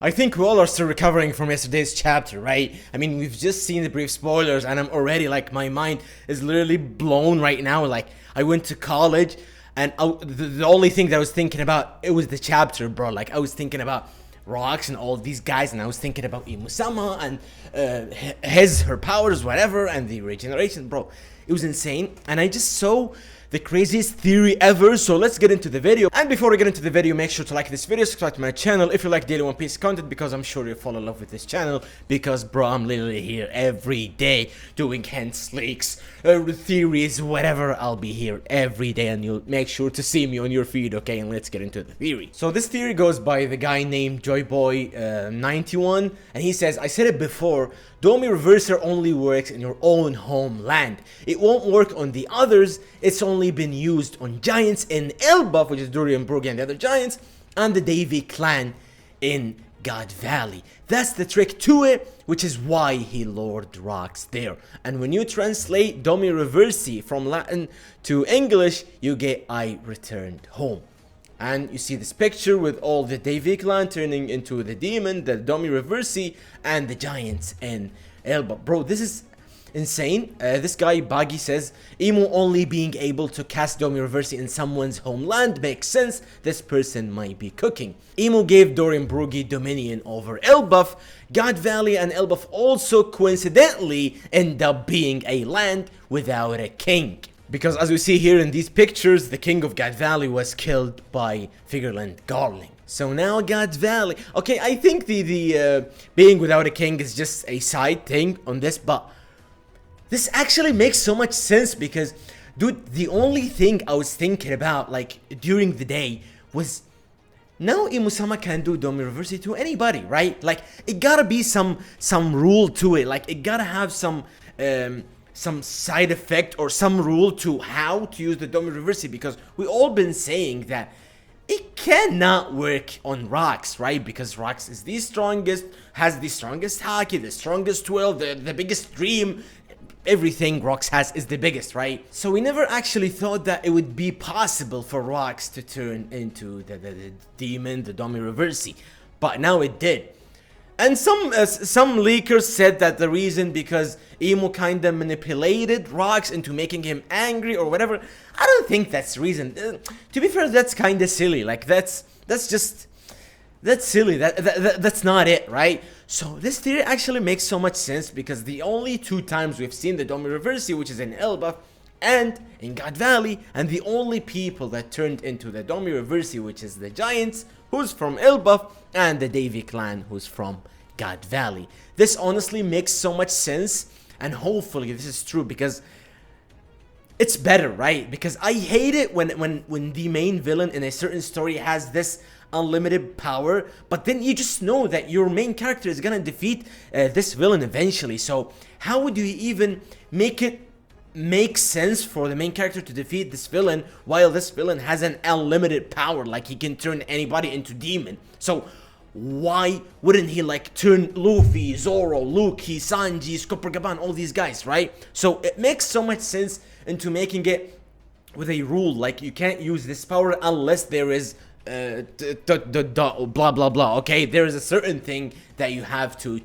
I think we all are still recovering from yesterday's chapter, right? I mean, we've just seen the brief spoilers and I'm already like, my mind is literally blown right now. Like, I went to college and the only thing that I was thinking about, it was the chapter, bro. Like, I was thinking about Rocks and all these guys, and I was thinking about Imusama and her powers, whatever, and the regeneration, bro. It was insane, and I just saw the craziest theory ever. So let's get into the video. And before we get into the video, make sure to like this video, subscribe to my channel if you like daily One Piece content, because I'm sure you'll fall in love with this channel, because bro, I'm literally here every day doing hints, leaks, theories, whatever. I'll be here every day and you'll make sure to see me on your feed, okay? And let's get into the theory. So this theory goes by the guy named Joyboy91, and he says, I said it before, Domi Reversi only works in your own homeland. It won't work on the others. It's only been used on giants in Elbaf, which is Durian Brugge and the other giants, and the Davy clan in God Valley. That's the trick to it, which is why he lured Rocks there. And when you translate Domi Reversi from Latin to English, you get I returned home. And you see this picture with all the Davy clan turning into the demon, the Domi Reversi, and the giants in Elba. Bro, this is insane. This guy, Baggy, says, Emo only being able to cast Domi Reversi in someone's homeland makes sense. This person might be cooking. Emo gave Dorian Brugge dominion over Elbaf. God Valley and Elbaf also coincidentally end up being a land without a king. Because as we see here in these pictures, the king of God Valley was killed by Figureland Garling. So now God Valley. Okay, I think the being without a king is just a side thing on this, but this actually makes so much sense because, dude, the only thing I was thinking about, like, during the day was, now Imusama can do Domi Reversi to anybody, right? Like, it gotta be some rule to it. Like, it gotta have some side effect or some rule to how to use the Domi Reversi, because we all been saying that it cannot work on Rocks, right? Because Rocks is the strongest, has the strongest haki, the strongest will, the biggest dream. Everything Rocks has is the biggest, right? So we never actually thought that it would be possible for Rocks to turn into the demon, the Domi Reversi, but now it did. And some leakers said that the reason because Emo kinda manipulated Rocks into making him angry or whatever. I don't think that's the reason. To be fair, that's kinda silly. Like, that's silly. That's not it, right? So this theory actually makes so much sense because the only two times we've seen the Domi Reversi, which is in Elbaf and in God Valley, and the only people that turned into the Domi Reversi, which is the giants, who's from Elbaf, and the Davy clan, who's from God Valley. This honestly makes so much sense, and hopefully this is true because it's better, right? Because I hate it when the main villain in a certain story has this unlimited power, but then you just know that your main character is gonna defeat this villain eventually. So how would you even make it make sense for the main character to defeat this villain while this villain has an unlimited power? Like, he can turn anybody into demon. So why wouldn't he like turn Luffy, Zoro, Luffy, Sanji, Scopergaban, all these guys, right? So it makes so much sense into making it with a rule, like you can't use this power unless there is blah blah blah. Okay, there is a certain thing that you have to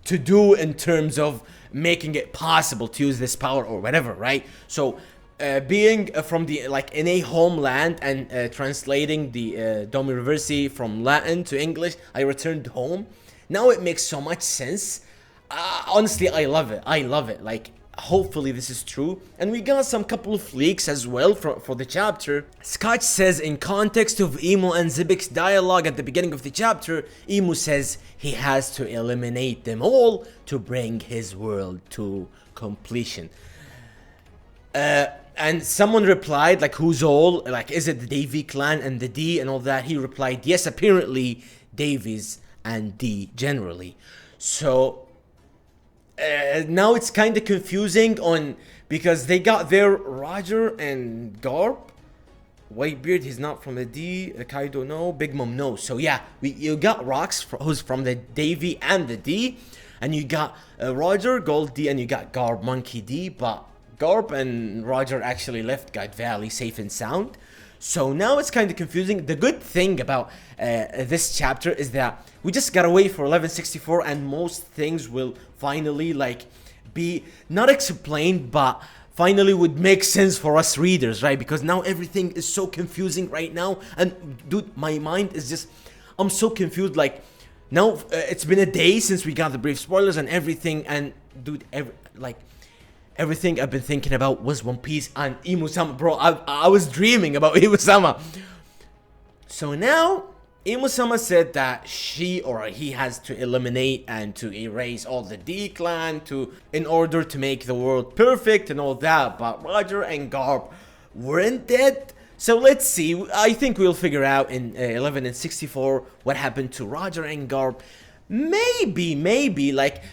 do in terms of making it possible to use this power or whatever, right? So being from the, like, in a homeland and translating the Domi Reversi from Latin to English, I returned home. Now it makes so much sense. Honestly, I love it. Like, hopefully this is true. And we got some couple of leaks as well for the chapter. Scotch says, in context of Emo and Zibik's dialogue at the beginning of the chapter, Emo says he has to eliminate them all to bring his world to completion. And someone replied, like, who's all? Like, is it the Davy clan and the D and all that? He replied, yes, apparently Davies and D generally. So now it's kind of confusing because they got their Roger and Garp. Whitebeard, he's not from the D. Kaido, no. Big Mom, no. So yeah, you got Rocks, who's from the Davy and the D. And you got Roger, Gold D, and you got Garp, Monkey D. But Garp and Roger actually left God Valley safe and sound. So now it's kind of confusing. The good thing about this chapter is that we just gotta wait for 1164, and most things will finally like be not explained, but finally would make sense for us readers, right? Because now everything is so confusing right now, and dude, my mind is just, I'm so confused. Like now it's been a day since we got the brief spoilers and everything, and dude, everything I've been thinking about was One Piece and Imu-sama, bro. I was dreaming about Imu-sama. So now Imu-sama said that she or he has to eliminate and to erase all the D-clan in order to make the world perfect and all that. But Roger and Garp weren't dead. So let's see. I think we'll figure out in 11 and 64 what happened to Roger and Garp. Maybe, like,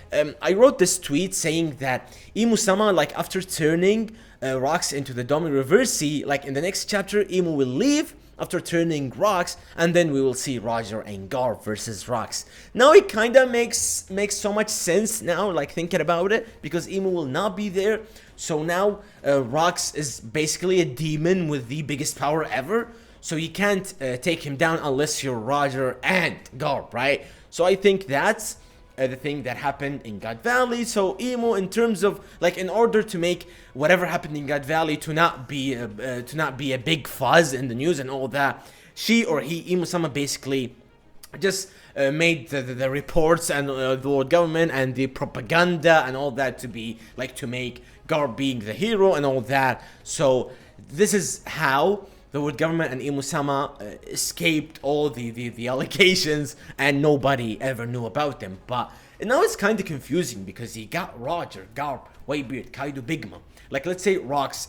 I wrote this tweet saying that Imu-sama, like, after turning Rocks into the Domi Reversi, like, in the next chapter, Imu will leave after turning Rocks, and then we will see Roger and Garp versus Rocks. Now it kind of makes so much sense now, like, thinking about it, because Imu will not be there. So now Rocks is basically a demon with the biggest power ever, so you can't take him down unless you're Roger and Garp, right? So I think that's the thing that happened in God Valley. So Imu, in terms of, like, in order to make whatever happened in God Valley to not be a big fuzz in the news and all that, she or he, Imu-sama, basically just made the reports and the world government and the propaganda and all that to be like, to make Garp being the hero and all that. So this is how the world government and Imu-sama escaped all the allegations, and nobody ever knew about them. But now it's kind of confusing because he got Roger, Garp, Whitebeard, Kaido, Big Mom. Like, let's say Rocks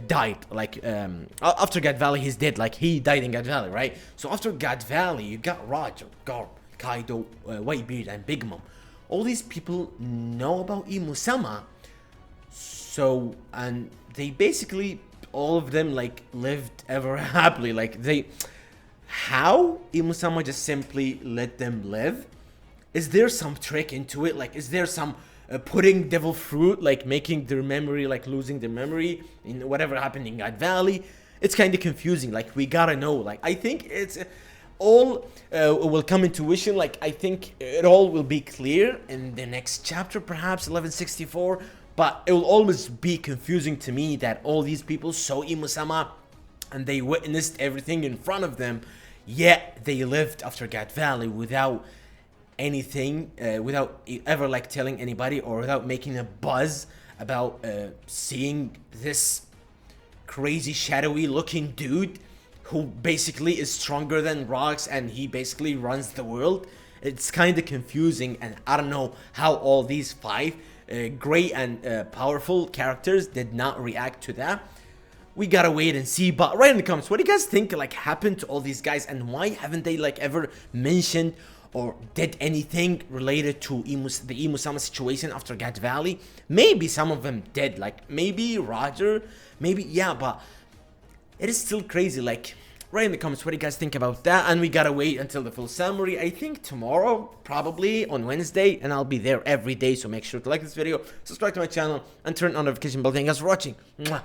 died, like, after God Valley, he's dead, like, he died in God Valley, right? So after God Valley, you got Roger, Garp, Kaido, Whitebeard, and Big Mom. All these people know about Imu-sama, so, and they basically, all of them, like, lived ever happily. Like, how Imu-sama just simply let them live? Is there some trick into it? Like, is there some putting devil fruit, like making their memory, like losing their memory in whatever happened in God Valley? It's kind of confusing. Like, we gotta know. Like, I think it's all will come into fruition. Like, I think it all will be clear in the next chapter, perhaps 1164. But it will always be confusing to me that all these people saw Imu-sama and they witnessed everything in front of them, yet they lived after God Valley without anything, without ever, like, telling anybody, or without making a buzz about seeing this crazy shadowy looking dude who basically is stronger than Rocks and he basically runs the world. It's kind of confusing, and I don't know how all these five great and powerful characters did not react to that. We gotta wait and see. But write in the comments, what do you guys think, like, happened to all these guys, and why haven't they, like, ever mentioned or did anything related to the Imu-sama situation after God Valley? Maybe some of them did, like maybe Roger, maybe, yeah, but it is still crazy. Like, write in the comments what do you guys think about that, and we gotta wait until the full summary. I think tomorrow, probably on Wednesday, and I'll be there every day. So make sure to like this video, subscribe to my channel, and turn on notification bell. Thank you guys for watching. Mwah.